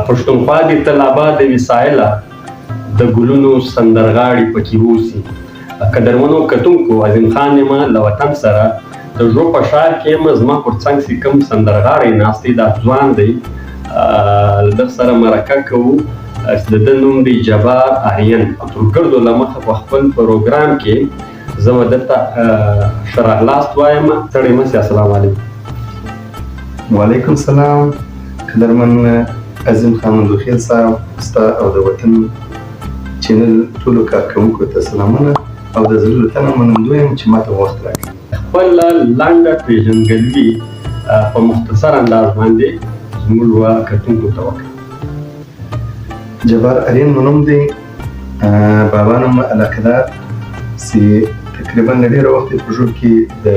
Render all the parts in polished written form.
پښتونخوا د تل آباد وسایله د ګلونو سندرغاړي پکې اوسي. قدرمنو کتونکو، عظیم خان یم له وطن سره د ژوب په ښار کې یم. زما پر څنګ چې کوم سندرغاړی ناست دی دا ځوان دی، له ده سره مرکه کوو چې د ده نوم دی جبار آرین. ترګردو له مخه په خپل پروګرام کې زه به درته ښه راغلاست وایم. ستړی مه سې. السلام علیکم. وعلیکم السلام. قدرمن عظیم خان مندوخیل صاحب، ستا او د وطن چینل ټولو کارکوونکو ته سلامونه او د زړه له تنه منندوی یم چې ماته وخت راکړې. خپله لنډه پېژندګلوي په مختصر انداز باندې زموږ کتونکو ته وکړه. جبار آرین مو نوم دی. بابا نوم علاقهدار چې تقریبا له ډېره وخته په ژوند کې د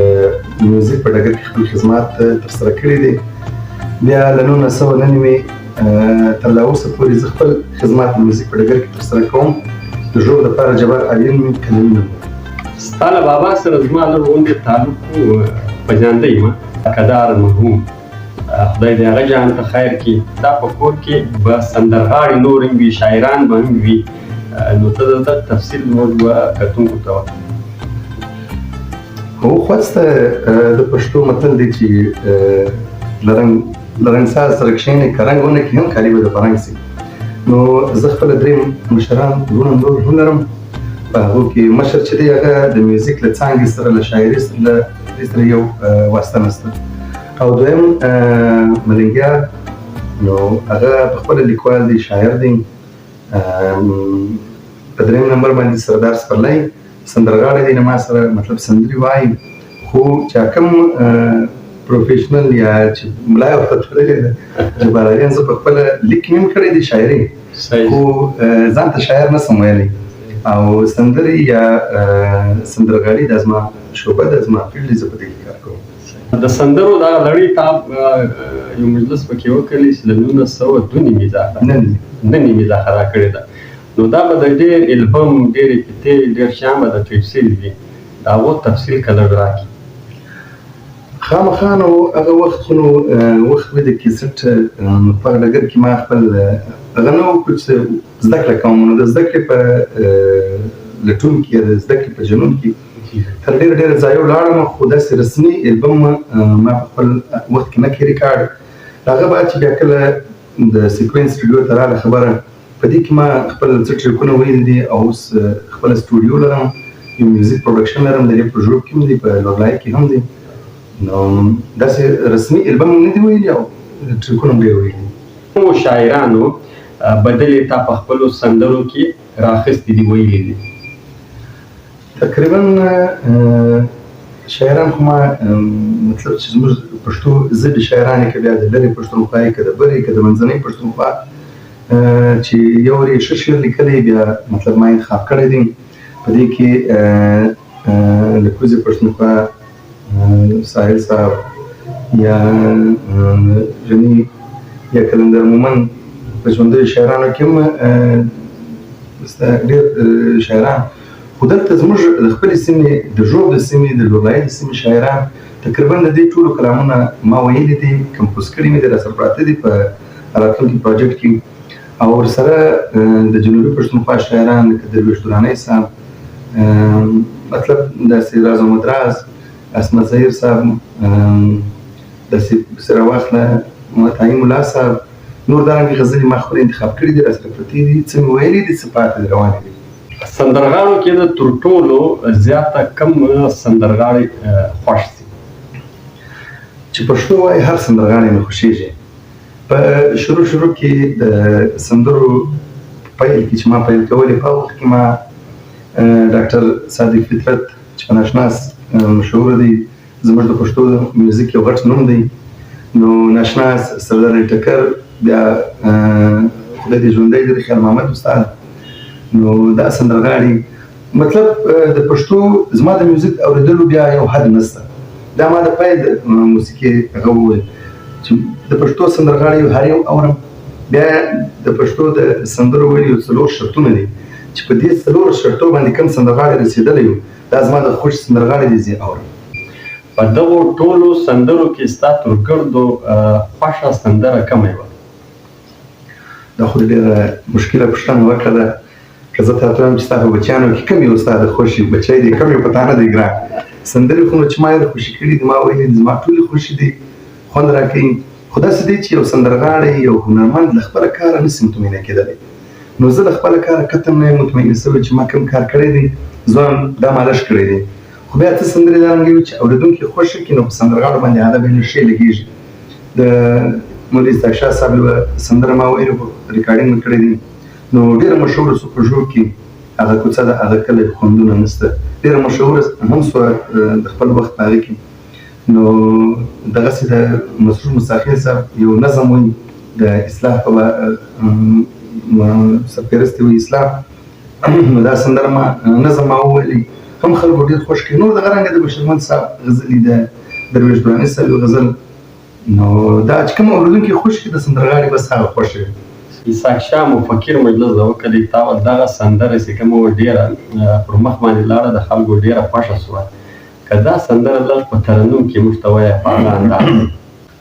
میوزیک په ډګر کې خپل خدمات ترسره کړي دي. بیا له 1999 تر لا اوسه پورې زه خپل خدمات د میوزیک په ډګر کې ترسره کوم. د ژوب دپاره جبار آرین مې کلمي نوم. ستا له بابا سره زما لږ غوندې تعلق پېژانده یم. علاقهدار مرحوم، خدای دې هغه جهان ته خیر کړي. دا په کور کې به سندرغاړي نور هم وي، شاعران به هم وي. نو ته دلته تفصیل زموږ کتونکو ته وکړه. هو خواسته د پښتو متل دی چې لرنګ ساز سره کښېنې که رنګ ونه کړي هم کالي به د فرنګ سي. نو زه خپله درې مشران وروڼه نور هم لرم. په هغو کې مشر چې دی هغه د میوزیک له څانګې سره له شاعري سره یو واسطه نشته. او دویم ملنګیار، نو هغه پخپله لیکوال دی، شاعر دی. په درېیم نمبر باندې سردار سپرلی سندرغاړی دی، ما سره مطلب سندرې وایي. خو چې کوم پروفیشنل یا چې ملا یې ورته تړلې ده جبار آرین، زه پخپله لیک مې هم کړی دی شاعري، خو ځان ته شاعر نسم ویلی. او سندرې یا سندرغاړي دا زما شعبه ده، زما فیلډ دی، زه په دې کې کار کوم. د سندرو دا لړۍ تا یو مجلس پکې وکړی چې له 1902 نیمې اضافه راکړې ده. نو دا به د ډېر البم، ډېرې قطعې، ډېر شیان به د ټیپ سوي وي. د هغو تفصیل که لږ راکړي. خامخا نو هغه وخت خو نو وخت وي د کیسټ په ډګر کې ما خپل هغه نه وکړو چې زده کړه کوم. نو د زده کړې په لټون کې، د زده کړې په جنون کې تر ډېره ځایو لاړم، خو داسې رسمي البم ما په خپل وخت کې نه کړي ریکارډ. هغه بعد چې بیا کله د سیکوینس سټوډیو ته راغله خبره، په دې کې ما خپل څه ټریکونه ویلي دي او اوس خپله سټوډیو لرم، یو میوزیک پروډکشن لرم، د دې په ژوب کې هم دی، په لورلای کې هم دی. نو داسې رسمي البم نه دی ویلي او ټریکونه هم ډېر ویلي. کومو شاعرانو بدلې تا په خپلو سندرو کې راخیستې دي، ویلي دي؟ تقریبا شاعران خو ما مطلب چې زموږ پښتو ژبې شاعران یې که بیا د لرې پښتونخوا یې که د برې که د منځنۍ پښتونخوا چې یو ورې ښه شعر لیکلی، بیا مطلب ما انتخاب کړی دی. په دې کې د کوزې پښتونخوا ساحل صاحب یا ژني یا کلندر مومن په ژوندیو شاعرانو کې هم ډېر شاعران. خو دلته زموږ د خپلې سیمې، د ژوب د سیمې، د لورلایي د سیمې شاعران تقریبا د دې ټولو کلامونه ما ویلي دي، کمپوز کړي مې دي، راسره پراته دي په راتلونکي پروجیکټ کې. او ورسره د جنوبي پښتونخوا شاعران لکه درویش درانی صاحب، مطلب داسې راز او مدراز، اسمت ظهیر صاحب، داسې سره واخله مطاعي ملا صاحب، نور دارنګې غزلې ما خپل انتخاب کړي دي، راسره پرتې دي، څه مې ویلي دي، څه پاتې دي، روانې دي. سندرغاړو کې د تر ټولو زیاته کم سندرغاړی خوښ دي؟ چې پښتو وایي هر سندرغاړی مې خوښېږي. په شروع کې د سندرو پیل کې چې ما پیل کولې، په وخت کې ما ډاکټر صادق فطرت چې په ناشناس مشهور دی، زموږ د پښتو میوزیک یو غټ نوم دی. نو ناشناس، سردار علي ټکر، بیا خدای دې ژوندی لري خیر محمد استاد، نو دا سندرغاړي. مطلب د پښتو زما د میوزیک اورېدلو بیا یو حد نشته. دا ما د پای د موسیقي هغه وویل چې د پښتو سندرغاړي هر یو اورم بیا د پښتو د سندرو ویل یو څلور شرطونه دي چې په دې څلور شرطو باندې کوم سندرغاړي رسېدلی وي دا زما د خوښ سندرغاړي دي زه اورم. په دغو ټولو سندرو کې ستا تر ګردو خوښه سندره کومه وه؟ دا خو ډېره مشکله پوښتنه وکړه که زه تاته وایم چې ستا په بچیانو کې کوم یو ستا د خوښي بچی دی کوم یو په تا نه دی ګران؟ سندرې خو نو چې ما یې خوشي کړي دي ما ویلي دي زما ټولې خوښي دي خوند راکوي خو داسې دی چې یو سندرغاړی یو هنرمند له خپله کاره نسي مطمئنه کېدلی نو زه له خپله کاره قطعا نه یم مطمئنه سوی چې ما کوم کار کړی دی ځوان دا مالش کړی دی خو بیا څه سندرې دارنګه وي چې اورېدونکي خوښ کړي نو په سندرغاړو باندې عاده بهله ښې لګېږي. د مولوي اسحاق شاه صاحب یوه سندره ما ویلې ریکارډینګ مې کړی دی نو ډېره مشهوره سوه په ژوب کې هغه کوڅه ده هغه کلی خوندونه نسته ډېره مشهوره هم سوه د خپل وخت په هغې کې نو دغسې د مسرور موسی صاحب یو نظم وایي د اصلاح په سرپرستي وایي اصلاح نو دا سندره ما نظم ما وویلی هم خلکو ډېر خوښ کړي نور دغه رنګه د بشرمند صاحب غزلي د درویش دراني صاحب غزل نو دا چې کوم اورېدونکي خوښ کړي د سندرغاړي بس هغه خوښ وي. اسحاق شاه مفکر مجلس د وکړې تا ول دغه سندره چې کومه وه ډېره پر مخ باندې لاړه د خلکو ډېره خوښه سوه که دا سندره لږ په ترنم کې موږ ته وایه په هغه انداز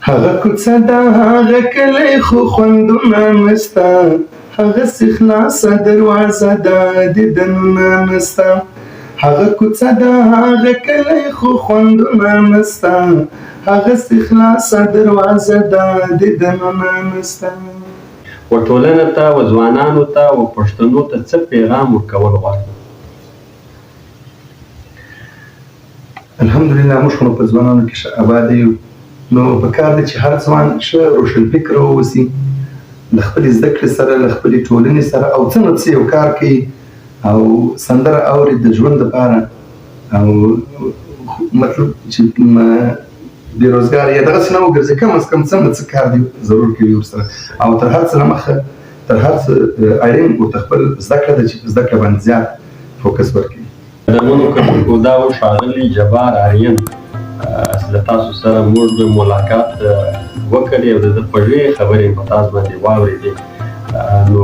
هغه کوڅه ده هغه کلی خو خوندونه نسته هغسې خلاصه دروازه ده دیدنونه نسته هغه کوڅه ده هغه کلی خو خوندونه نسته هغسې خلاصه دروازه ده دیدنونه نسته. و ټولنه ته و ځوانانو ته و پښتنو ته څه پیغام ورکول غواړي؟ الحمدلله موږ خو نو په ځوانانو کې ښه اباد یو نو پکار دی چې هر ځوان ښه روشنفکره واوسي له خپلې زده کړې سره له خپلې ټولنې سره او څه نه څه یو کار کوي او سندره اوري د ژوند دپاره او مطلب چې بېروزګار یا دغسې نه وګرځي کم از کم څه نه څه کار دی ضرور کوي ورسره او تر هر څه نه مخه تر هر څه اړین ورته خپل زده کړه ده چې زده کړه باندې زیات فوکس ورکوي. قدمونو کتونکو دا و ښاغلي جبار آرین له تاسو سره موږ ملاقات وکړې او د ده خوږې خبرې په تاسو باندې واورېدې نو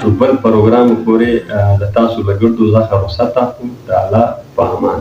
تر بل پروګرام پورې له تاسو له ګردو څخه رخصت اخلو د الله په امان.